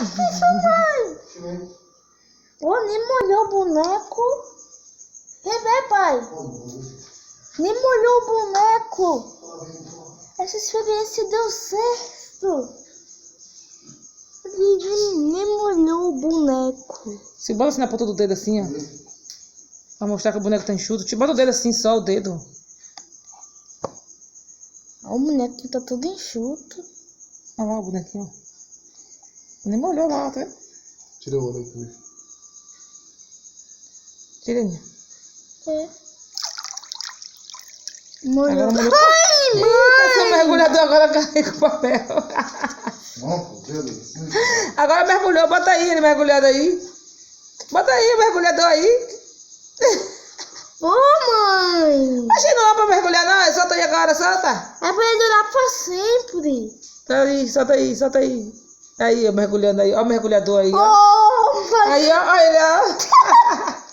Mãe. Ô, nem molhou o boneco. Vem ver, pai. Nem molhou o boneco. Essa experiência deu certo. Ele nem molhou o boneco. Se bota assim na ponta do dedo assim, ó. Pra mostrar que o boneco tá enxuto. Te bota o dedo assim, só o dedo. Ó, o boneco tá todo enxuto. Olha lá o bonequinho. Nem molhou lá, tá vendo? Tira o olho aí também. Tira ele. É. Molhou. Agora molhou. Ai, Eita, mãe! seu mergulhador agora carrega o papel. Não, Deus. Agora mergulhou, bota aí ele mergulhado aí. Bota aí o mergulhador aí. Ô, mãe! Achei não é pra mergulhar não, solta aí agora, solta. É pra ele durar pra sempre. Tá aí, solta aí, solta aí. Aí, ó, mergulhando aí, ó o mergulhador aí, ó. Ô, pai! Aí, ó,